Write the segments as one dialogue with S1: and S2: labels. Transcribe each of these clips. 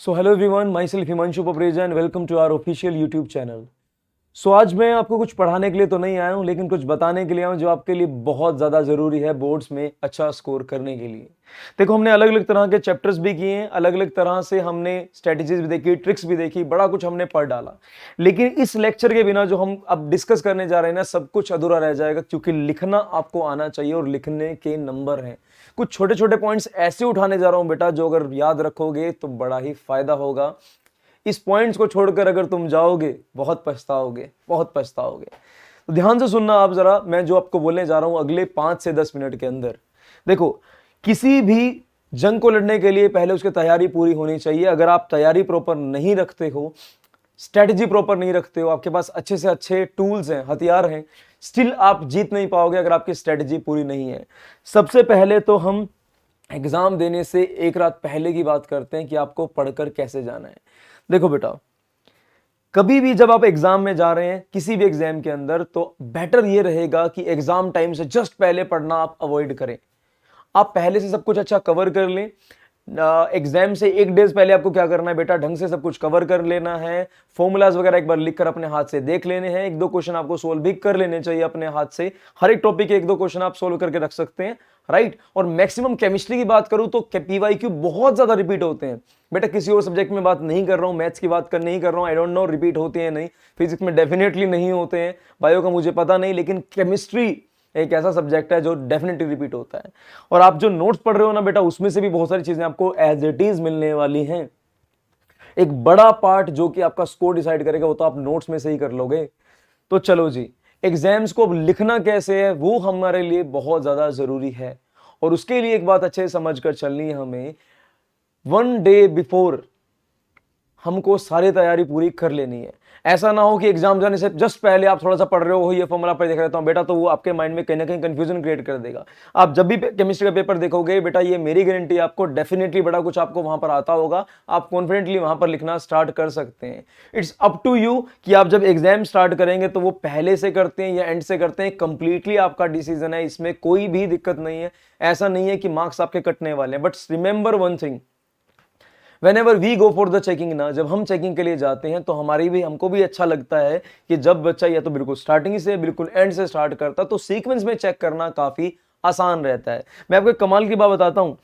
S1: So hello everyone, myself Himanshu Papreja and welcome to our official YouTube channel. सो आज मैं आपको कुछ पढ़ाने के लिए तो नहीं आया हूँ, लेकिन कुछ बताने के लिए आया हूँ जो आपके लिए बहुत ज़्यादा ज़रूरी है बोर्ड्स में अच्छा स्कोर करने के लिए। देखो, हमने अलग अलग तरह के चैप्टर्स भी किए हैं, अलग अलग तरह से हमने स्ट्रेटजीज भी देखी, ट्रिक्स भी देखी, बड़ा कुछ हमने पढ़ डाला। लेकिन इस लेक्चर के बिना जो हम अब डिस्कस करने जा रहे हैं ना, सब कुछ अधूरा रह जाएगा, क्योंकि लिखना आपको आना चाहिए और लिखने के नंबर हैं। कुछ छोटे छोटे पॉइंट्स ऐसे उठाने जा रहा हूँ बेटा, जो अगर याद रखोगे तो बड़ा ही फायदा होगा। इस पॉइंट्स को छोड़कर अगर तुम जाओगे बहुत पछताओगे, बहुत पछताओगे। तो ध्यान से सुनना आप जरा, मैं जो आपको बोलने जा रहा हूं अगले 5 से 10 मिनट के अंदर। देखो, किसी भी जंग को लड़ने के लिए पहले उसकी तैयारी पूरी होनी चाहिए। अगर आप तैयारी प्रॉपर नहीं रखते हो, स्ट्रेटजी प्रॉपर नहीं रखते हो, आपके पास अच्छे से अच्छे टूल्स हैं, हथियार हैं, स्टिल आप जीत नहीं पाओगे अगर आपकी स्ट्रेटजी पूरी नहीं है। सबसे पहले तो हम एग्जाम देने से एक रात पहले की बात करते हैं कि आपको पढ़कर कैसे जाना है। देखो बेटा, कभी भी जब आप एग्जाम में जा रहे हैं, किसी भी एग्जाम के अंदर, तो बेटर ये रहेगा कि एग्जाम टाइम से जस्ट पहले पढ़ना आप अवॉइड करें। आप पहले से सब कुछ अच्छा कवर कर लें। एग्जाम से एक डेज पहले आपको क्या करना है बेटा, ढंग से सब कुछ कवर कर लेना है। फॉर्मूलाज वगैरह एक बार लिखकर अपने हाथ से देख लेने हैं। एक दो क्वेश्चन आपको सोल्व भी कर लेने चाहिए अपने हाथ से। हर एक टॉपिक के एक दो क्वेश्चन आप सोल्व करके रख सकते हैं, राइट। और मैक्सिमम केमिस्ट्री की बात करूं तो पीवाईक्यू बहुत ज्यादा रिपीट होते हैं बेटा। किसी और सब्जेक्ट में बात नहीं कर रहा हूं, मैथ्स की बात नहीं कर रहा हूं, आई डोंट नो रिपीट होते हैं नहीं। फिजिक्स में डेफिनेटली नहीं होते हैं, बायो का मुझे पता नहीं, लेकिन केमिस्ट्री एक ऐसा सब्जेक्ट है जो डेफिनेटली रिपीट होता है। और आप जो नोट्स पढ़ रहे हो ना बेटा, उसमें से भी बहुत सारी चीजें आपको एज इट इज मिलने वाली हैं। एक बड़ा पार्ट जो कि आपका स्कोर डिसाइड करेगा वो तो आप नोट्स में से ही कर लोगे। तो चलो जी, एग्जाम्स को अब लिखना कैसे है वो हमारे लिए बहुत ज्यादा जरूरी है। और उसके लिए एक बात अच्छे से समझ कर चलनी है हमें। 1 डे बिफोर हमको सारी तैयारी पूरी कर लेनी है। ऐसा ना हो कि एग्जाम जाने से जस्ट पहले आप थोड़ा सा पढ़ रहे हो, ये फॉर्मूला पर देख रहता हूं बेटा, तो वो आपके माइंड में कहीं ना कहीं कंफ्यूजन क्रिएट कर देगा। आप जब भी केमिस्ट्री का पेपर देखोगे बेटा, ये मेरी गारंटी, आपको डेफिनेटली बड़ा कुछ आपको वहां पर आता होगा। आप कॉन्फिडेंटली वहां पर लिखना स्टार्ट कर सकते हैं। इट्स अप टू यू कि आप जब एग्जाम स्टार्ट करेंगे तो वो पहले से करते हैं या एंड से करते हैं, कंप्लीटली आपका डिसीजन है, इसमें कोई भी दिक्कत नहीं है। ऐसा नहीं है कि मार्क्स आपके कटने वाले हैं। But remember one thing, Whenever we go for the checking ना, जब हम चेकिंग के लिए जाते हैं तो हमको भी अच्छा लगता है कि जब बच्चा या तो बिल्कुल स्टार्टिंग से बिल्कुल एंड से स्टार्ट करता तो सीक्वेंस में चेक करना काफी आसान रहता है। मैं आपको कमाल की बात बताता हूं,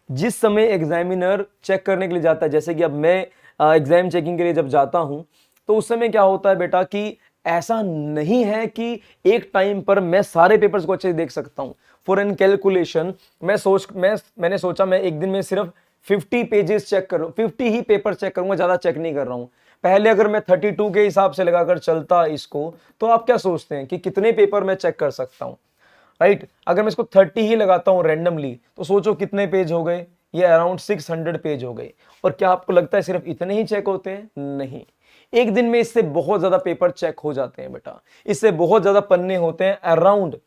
S1: जिस समय एग्जामिनर चेक करने के लिए जाता है, जैसे कि अब मैं एग्जाम चेकिंग के लिए जब जाता हूं, तो उस समय क्या होता है बेटा कि ऐसा नहीं है कि एक टाइम पर मैं सारे पेपर्स को अच्छे से देख सकता हूं। फॉर एन कैलकुलेशन मैंने सोचा मैं एक दिन में सिर्फ 50 पेजेस चेक करूं, 50 ही पेपर चेक करूंगा, ज्यादा चेक नहीं कर रहा हूं। पहले अगर मैं 32 के हिसाब से लगाकर चलता इसको, तो आप क्या सोचते हैं कि कितने पेपर मैं चेक कर सकता हूं, राइट। अगर मैं इसको 30 ही लगाता हूं रैंडमली, तो सोचो कितने पेज हो गए, ये अराउंड 600 पेज हो गए। और क्या आपको लगता है सिर्फ इतने ही चेक होते हैं? नहीं, एक दिन में इससे बहुत ज्यादा पेपर चेक हो जाते हैं बेटा। इससे बहुत ज्यादा पन्ने होते हैं, अराउंड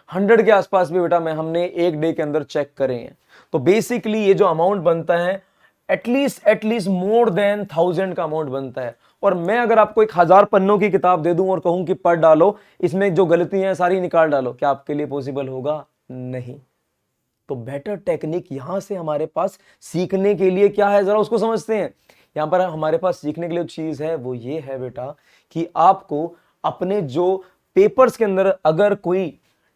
S1: 100 के आसपास भी बेटा हमने एक डे के अंदर चेक करे हैं। तो बेसिकली ये जो अमाउंट बनता है, एटलीस्ट मोर देन 1000 का अमाउंट बनता है। और मैं अगर आपको 1000 पन्नों की किताब दे दूं और कहूं कि पढ़ डालो, इसमें जो गलतियां हैं सारी निकाल डालो, क्या आपके लिए पॉसिबल होगा? नहीं। तो बेटर टेक्निक यहां से हमारे पास सीखने के लिए क्या है, जरा उसको समझते हैं। यहां पर हमारे पास सीखने के लिए चीज है, वो ये है बेटा कि आपको अपने जो पेपर्स के अंदर अगर कोई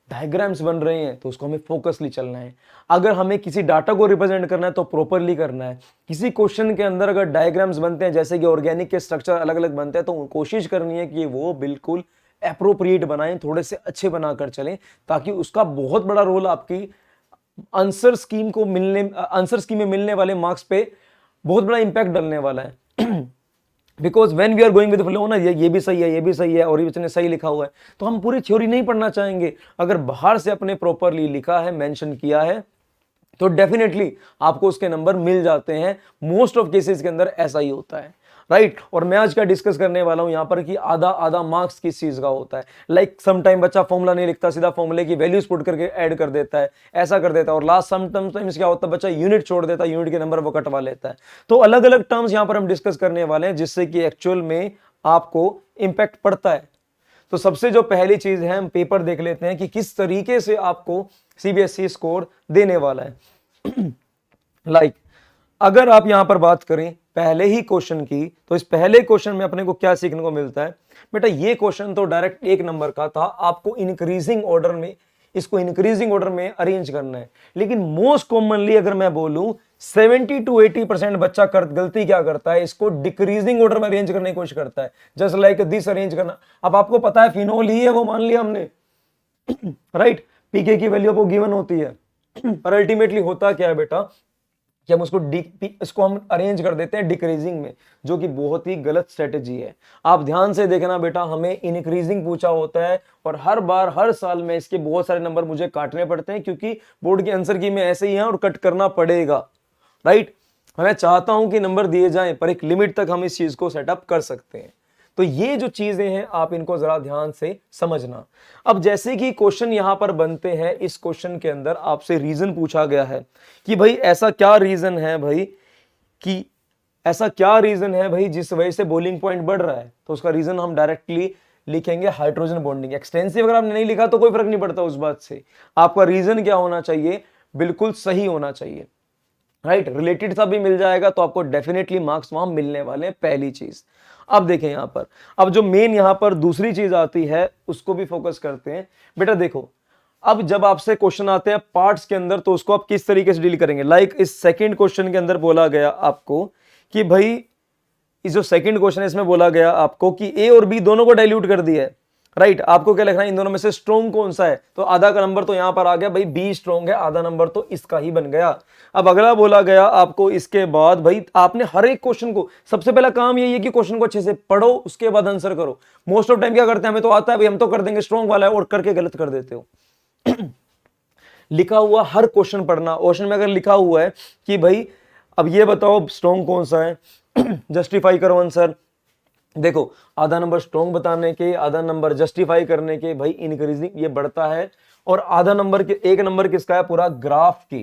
S1: डायग्राम्स बन रहे हैं तो उसको हमें फोकसली चलना है। अगर हमें किसी डाटा को रिप्रेजेंट करना है तो प्रॉपरली करना है। किसी क्वेश्चन के अंदर अगर डायग्राम्स बनते हैं, जैसे कि ऑर्गेनिक के स्ट्रक्चर अलग अलग बनते हैं, तो कोशिश करनी है कि वो बिल्कुल एप्रोप्रिएट बनाएं, थोड़े से अच्छे बनाकर चलें, ताकि उसका बहुत बड़ा रोल आपकी आंसर स्कीम में मिलने वाले मार्क्स पे बहुत बड़ा इंपैक्ट डालने वाला है। Because when we are going with flow ना, ये भी सही है, ये भी सही है, और ये सही लिखा हुआ है, तो हम पूरी थ्योरी नहीं पढ़ना चाहेंगे। अगर बाहर से अपने प्रॉपरली लिखा है, मेंशन किया है, तो डेफिनेटली आपको उसके नंबर मिल जाते हैं। मोस्ट ऑफ केसेस के अंदर ऐसा ही होता है, राइट। और मैं आज क्या डिस्कस करने वाला हूं यहां पर कि आधा आधा मार्क्स किस चीज का होता है। लाइक सम टाइम बच्चा फॉर्मूला नहीं लिखता, सीधा फॉर्मूले की वैल्यूज पुट करके ऐड कर देता है, ऐसा कर देता है। और लास्ट समटाइम्स क्या होता है, बच्चा यूनिट छोड़ देता है, यूनिट के नंबर वो कटवा लेता है। तो अलग अलग टर्म्स यहां पर हम डिस्कस करने वाले हैं, जिससे कि एक्चुअल में आपको इंपैक्ट पड़ता है। तो सबसे जो पहली चीज है, हम पेपर देख लेते हैं कि किस तरीके से आपको सीबीएसई स्कोर देने वाला है। लाइक अगर आप यहां पर बात करें पहले ही क्वेश्चन की, तो इस पहले क्वेश्चन में अपने को क्या सीखने को मिलता है बेटा, ये क्वेश्चन तो डायरेक्ट 1 नंबर का था, आपको इंक्रीजिंग ऑर्डर में इसको इंक्रीजिंग ऑर्डर में अरेंज करना है। लेकिन मोस्ट कॉमनली अगर मैं बोलूं 70 to 80% बच्चा गलती क्या करता है, इसको डिक्रीजिंग ऑर्डर में अरेंज करने की कोशिश करता है, जस्ट लाइक दिस अरेंज करना। अब आपको पता है फिनोल ही है वो, मान लिया हमने राइट, पीके की वैल्यू आपको गिवन होती है पर अल्टीमेटली होता क्या है बेटा कि हम इसको हम अरेंज कर देते हैं डिक्रीजिंग में, जो कि बहुत ही गलत स्ट्रेटेजी है। आप ध्यान से देखना बेटा, हमें इंक्रीजिंग पूछा होता है और हर बार हर साल में इसके बहुत सारे नंबर मुझे काटने पड़ते हैं, क्योंकि बोर्ड के आंसर की में ऐसे ही है और कट करना पड़ेगा, राइट। मैं चाहता हूं कि नंबर दिए जाएं, पर एक लिमिट तक हम इस चीज को सेटअप कर सकते हैं। तो ये जो चीजें हैं आप इनको जरा ध्यान से समझना। अब जैसे कि क्वेश्चन यहां पर बनते हैं, इस क्वेश्चन के अंदर आपसे रीजन पूछा गया है कि भाई ऐसा क्या रीजन है भाई, कि ऐसा क्या रीजन है भाई जिस वजह से बॉइलिंग पॉइंट बढ़ रहा है। तो उसका रीजन हम डायरेक्टली लिखेंगे हाइड्रोजन बॉन्डिंग। एक्सटेंसिव अगर आपने नहीं लिखा तो कोई फर्क नहीं पड़ता उस बात से, आपका रीजन क्या होना चाहिए, बिल्कुल सही होना चाहिए, राइट। रिलेटेड सा भी मिल जाएगा तो आपको डेफिनेटली मार्क्स वहां मिलने वाले हैं, पहली चीज। अब देखें यहां पर, अब जो मेन यहां पर दूसरी चीज आती है उसको भी फोकस करते हैं। बेटा देखो, अब जब आपसे क्वेश्चन आते हैं पार्ट्स के अंदर तो उसको आप किस तरीके से डील करेंगे। लाइक इस सेकंड क्वेश्चन के अंदर बोला गया आपको कि भाई, इस जो सेकंड क्वेश्चन है इसमें बोला गया आपको कि ए और बी दोनों को डाइल्यूट कर दिया है, राइट। आपको क्या लिखना है, इन दोनों में से स्ट्रॉन्ग कौन सा है, तो आधा का नंबर तो यहां पर आ गया भाई, बी स्ट्रॉन्ग है, आधा नंबर तो इसका ही बन गया। अब अगला बोला गया आपको इसके बाद, भाई आपने हर एक क्वेश्चन को, सबसे पहला काम यही है कि क्वेश्चन को अच्छे से पढ़ो, उसके बाद आंसर करो। मोस्ट ऑफ टाइम क्या करते हैं, हमें तो आता है भाई, हम तो कर देंगे स्ट्रॉन्ग वाला है, और करके गलत कर देते हो लिखा हुआ हर क्वेश्चन पढ़ना। क्वेश्चन में अगर लिखा हुआ है कि भाई अब ये बताओ स्ट्रॉन्ग कौन सा है जस्टिफाई करो आंसर। देखो, आधा नंबर स्ट्रॉन्ग बताने के, आधा नंबर जस्टिफाई करने के, भाई इंक्रीजिंग ये बढ़ता है, और आधा नंबर के, 1 नंबर किसका है, पूरा ग्राफ की,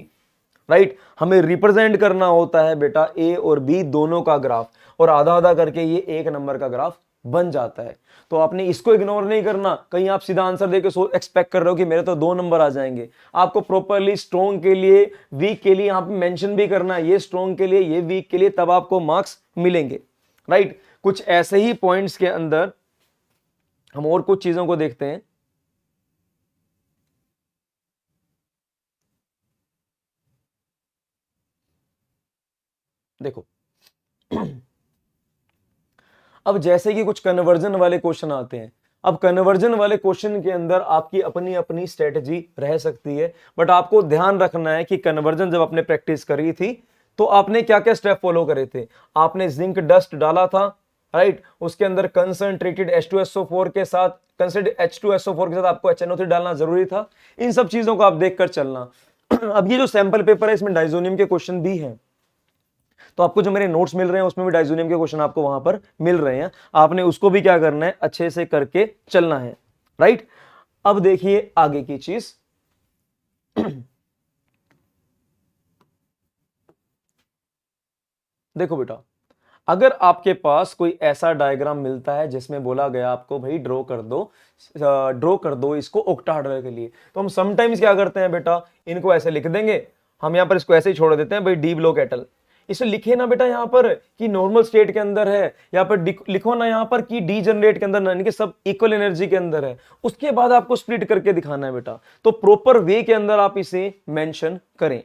S1: राइट। हमें रिप्रेजेंट करना होता है बेटा ए और बी दोनों का ग्राफ, और आधा आधा करके ये 1 नंबर का ग्राफ बन जाता है। तो आपने इसको इग्नोर नहीं करना, कहीं आप सीधा आंसर देके एक्सपेक्ट कर रहे हो कि मेरे तो 2 नंबर आ जाएंगे। आपको प्रॉपरली स्ट्रॉन्ग के लिए, वीक के लिए यहाँ पे मेंशन भी करना है, ये स्ट्रॉन्ग के लिए, ये वीक के लिए, तब आपको मार्क्स मिलेंगे, राइट। कुछ ऐसे ही पॉइंट्स के अंदर हम और कुछ चीजों को देखते हैं। देखो अब जैसे कि कुछ कन्वर्जन वाले क्वेश्चन आते हैं। अब कन्वर्जन वाले क्वेश्चन के अंदर आपकी अपनी अपनी स्ट्रेटजी रह सकती है, बट आपको ध्यान रखना है कि कन्वर्जन जब आपने प्रैक्टिस करी थी तो आपने क्या क्या स्टेप फॉलो करे थे। आपने जिंक डस्ट डाला था, राइट। उसके अंदर कंसंट्रेटेड H2SO4 के साथ, कंसंट्रेटेड H2SO4 के साथ आपको HNO3 डालना जरूरी था। इन सब चीजों को आप देखकर चलना। अब ये जो सैंपल पेपर है इसमें डाइजोनियम के क्वेश्चन भी हैं, तो आपको जो मेरे नोट्स मिल रहे हैं उसमें भी डाइजोनियम के क्वेश्चन आपको वहां पर मिल रहे हैं। आपने उसको भी क्या करना है, अच्छे से करके चलना है, राइट। अब देखिए आगे की चीज देखो बेटा, अगर आपके पास कोई ऐसा डायग्राम मिलता है जिसमें बोला गया आपको भाई ड्रॉ कर दो इसको ऑक्टाहेड्रल के लिए, तो हम समटाइम्स क्या करते हैं बेटा, इनको ऐसे लिख देंगे, हम यहां पर इसको ऐसे ही छोड़ देते हैं भाई डी ब्लॉक एटल। इसे लिखे ना बेटा यहाँ पर कि नॉर्मल स्टेट के अंदर है, यहाँ पर लिखो ना यहाँ पर कि डी जनरेट के अंदर ना, इनके सब इक्वल एनर्जी के अंदर है, उसके बाद आपको स्प्लिट करके दिखाना है बेटा। तो प्रॉपर वे के अंदर आप इसे मेंशन करें।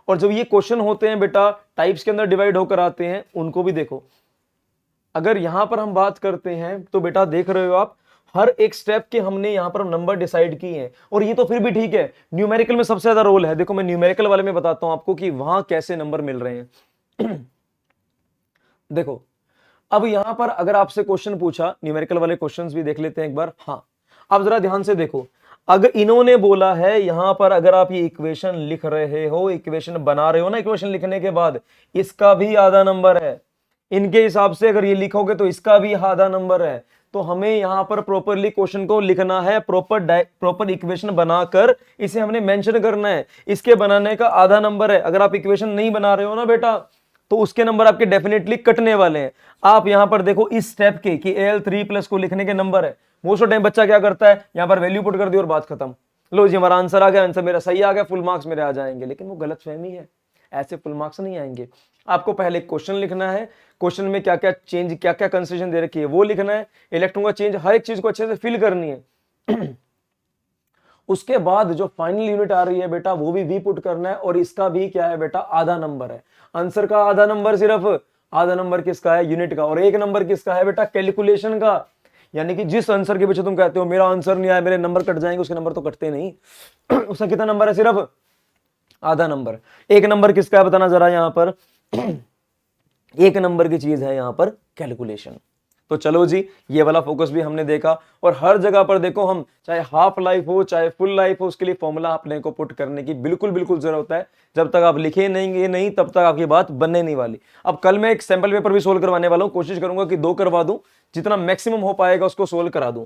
S1: और जब ये क्वेश्चन होते हैं बेटा टाइप्स के अंदर डिवाइड होकर आते हैं, उनको भी देखो। अगर यहां पर हम बात करते हैं तो बेटा देख रहे हो आप, हर एक स्टेप के हमने यहां पर नंबर डिसाइड किए हैं, और ये तो फिर भी ठीक है। न्यूमेरिकल में सबसे ज्यादा रोल है। देखो मैं न्यूमेरिकल वाले में बताता हूं आपको कि वहां कैसे नंबर मिल रहे हैं देखो, अब यहां पर अगर आपसे क्वेश्चन पूछा, न्यूमेरिकल वाले क्वेश्चंस भी देख लेते हैं एक बार। हाँ, अब जरा ध्यान से देखो, अगर इन्होंने बोला है यहां पर, अगर आप ये इक्वेशन लिख रहे हो, इक्वेशन बना रहे हो ना, इक्वेशन लिखने के बाद इसका भी आधा नंबर है, इनके हिसाब से अगर ये लिखोगे तो इसका भी आधा नंबर है। तो हमें यहां पर प्रॉपरली क्वेश्चन को लिखना है, प्रॉपर इक्वेशन बनाकर इसे हमने मेंशन करना है। इसके बनाने का आधा नंबर है। अगर आप इक्वेशन नहीं बना रहे हो ना बेटा, तो उसके नंबर आपके डेफिनेटली कटने वाले हैं। आप यहां पर देखो इस स्टेप के कि Al3+ को लिखने के नंबर है। मोस्ट ऑफ टाइम बच्चा क्या करता है, यहां पर वैल्यू पुट कर दी और बात खत्म, लो जी हमारा आंसर आ गया, आंसर मेरा सही आ गया, फुल मार्क्स मेरे आ जाएंगे। लेकिन वो गलत फहमी है, ऐसे फुल मार्क्स नहीं आएंगे। आपको पहले क्वेश्चन लिखना है, क्वेश्चन में क्या क्या चेंज, क्या क्या कंसेशन दे रखी है वो लिखना है, इलेक्ट्रॉन का चेंज, हर एक चीज को अच्छे से फिल करनी है। उसके बाद जो फाइनल यूनिट आ रही है बेटा वो भी वी पुट करना है, और इसका भी क्या है बेटा, आधा नंबर है। आंसर का आधा नंबर, सिर्फ आधा नंबर किसका है, यूनिट का, और एक नंबर किसका है बेटा, कैलकुलेशन का। यानी कि जिस आंसर के पीछे तुम कहते हो मेरा आंसर नहीं आया, मेरे नंबर कट जाएंगे, उसके नंबर तो कटते नहीं। उसका कितना नंबर है, सिर्फ आधा नंबर। एक नंबर किसका है बताना जरा यहां पर। एक नंबर की चीज है यहां पर कैलकुलेशन। तो चलो जी, ये वाला फोकस भी हमने देखा, और हर जगह पर देखो हम, चाहे हाफ लाइफ हो चाहे फुल लाइफ हो, उसके लिए फॉर्मूला अपने को पुट करने की बिल्कुल बिल्कुल जरूरत है। जब तक आप लिखे नहीं तब तक आपकी बात बनने नहीं वाली। अब कल मैं एक सैंपल पेपर भी सोल्व करवाने वाला हूं, कोशिश करूंगा कि 2 करवा दूं, जितना मैक्सिमम हो पाएगा उसको सोल्व करा दूं।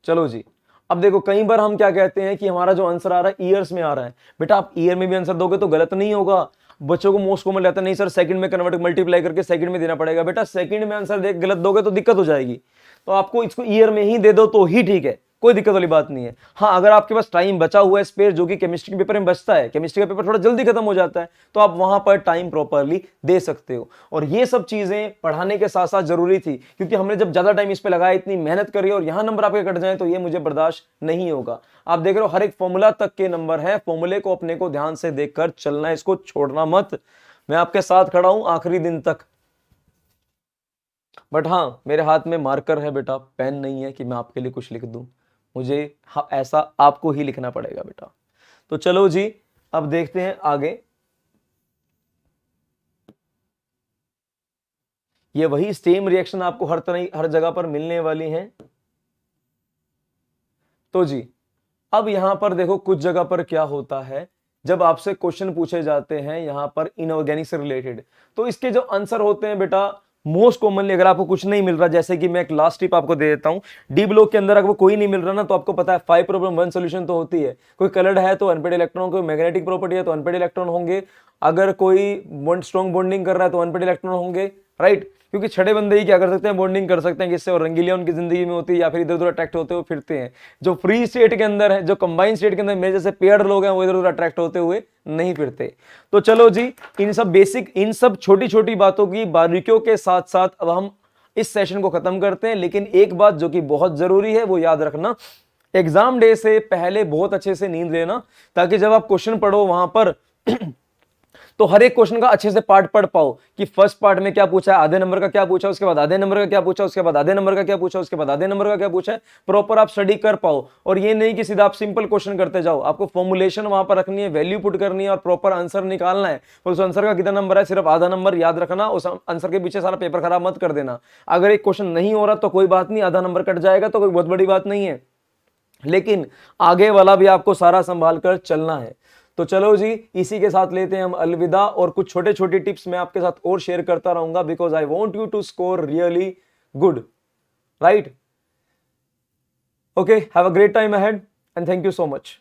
S1: चलो जी, अब देखो कई बार हम क्या कहते हैं कि हमारा जो आंसर आ रहा है ईयर्स में आ रहा है। बेटा आप ईयर में भी आंसर दोगे तो गलत नहीं होगा। बच्चों को मोस्ट कॉमन रहता है, नहीं सर सेकंड में कन्वर्ट मल्टीप्लाई करके सेकंड में देना पड़ेगा। बेटा सेकंड में आंसर देख गलत दोगे तो दिक्कत हो जाएगी, तो आपको इसको ईयर में ही दे दो तो ही ठीक है, कोई दिक्कत वाली बात नहीं है। हाँ, अगर आपके पास टाइम बचा हुआ है स्पेयर, जो कि केमिस्ट्री के पेपर में बचता है, केमिस्ट्री का पेपर थोड़ा जल्दी खत्म हो जाता है, तो आप वहां पर टाइम प्रॉपरली दे सकते हो। और ये सब चीजें पढ़ाने के साथ साथ जरूरी थी, क्योंकि हमने जब ज्यादा टाइम इस पे लगाया, इतनी मेहनत करी, और यहां नंबर आपके कट जाए तो ये मुझे बर्दाश्त नहीं होगा। आप देख रहे हो हर एक फॉर्मूला तक के नंबर है, फॉर्मूले को अपने को ध्यान से देखकर चलना है, इसको छोड़ना मत। मैं आपके साथ खड़ा हूं आखिरी दिन तक। बट हाँ, मेरे हाथ में मार्कर है बेटा, पेन नहीं है कि मैं आपके लिए कुछ लिख दूं। मुझे हाँ, ऐसा आपको ही लिखना पड़ेगा बेटा। तो चलो जी, अब देखते हैं आगे। ये वही सेम रिएक्शन आपको हर तरह हर जगह पर मिलने वाली है। तो जी, अब यहां पर देखो कुछ जगह पर क्या होता है, जब आपसे क्वेश्चन पूछे जाते हैं यहां पर इनऑर्गेनिक से रिलेटेड, तो इसके जो आंसर होते हैं बेटा, मोस्ट कॉमनली अगर आपको कुछ नहीं मिल रहा, जैसे कि मैं एक लास्ट टिप आपको दे देता हूं, डी ब्लॉक के अंदर अगर कोई नहीं मिल रहा ना, तो आपको पता है 5 प्रॉब्लम 1 सोल्यूशन तो होती है। कोई कलर्ड है तो अनपेड इलेक्ट्रॉन, कोई मैग्नेटिक प्रॉपर्टी है तो अनपेड इलेक्ट्रॉन होंगे, अगर कोई स्ट्रॉन्ग बॉन्डिंग कर रहा है तो अनपेड इलेक्ट्रॉन होंगे, राइट। क्योंकि छठे बंदे ही क्या कर सकते हैं, बॉन्डिंग कर सकते हैं किससे, और रंगीलिया उनकी जिंदगी में होती है, या फिर इधर उधर अट्रैक्ट होते हुए फिरते हैं। जो फ्री स्टेट के अंदर है, जो कंबाइंड स्टेट के अंदर मेरे जैसे पेयर्ड लोग हैं, वो इधर उधर अट्रैक्ट होते हुए नहीं फिरते। तो चलो जी, इन सब बेसिक, इन सब छोटी छोटी बातों की बारीकियों के साथ साथ अब हम इस सेशन को खत्म करते हैं। लेकिन एक बात जो कि बहुत जरूरी है वो याद रखना, एग्जाम डे से पहले बहुत अच्छे से नींद लेना, ताकि जब आप क्वेश्चन पढ़ो वहां पर तो हर एक क्वेश्चन का अच्छे से पार्ट पढ़ पाओ, कि फर्स्ट पार्ट में क्या पूछा है, आधे नंबर का क्या पूछा, उसके बाद आधे नंबर का क्या पूछा, उसके बाद आधे नंबर का क्या पूछा, उसके बाद आधे नंबर का क्या पूछा है, प्रॉपर आप स्टडी कर पाओ। और ये नहीं कि सीधा आप सिंपल क्वेश्चन करते जाओ, आपको फॉर्मुलेशन वहां पर रखनी है, वैल्यू पुट करनी है, और प्रॉपर आंसर निकालना है। और उस आंसर का कितना नंबर है, सिर्फ आधा नंबर याद रखना, उस आंसर के पीछे सारा पेपर खराब मत कर देना। अगर एक क्वेश्चन नहीं हो रहा तो कोई बात नहीं, आधा नंबर कट जाएगा तो कोई बहुत बड़ी बात नहीं है, लेकिन आगे वाला भी आपको सारा संभाल कर चलना है। तो चलो जी, इसी के साथ लेते हैं हम अलविदा, और कुछ छोटे छोटे टिप्स मैं आपके साथ और शेयर करता रहूंगा, because I want you to score really good, right. Okay, have a great time ahead and thank you so much.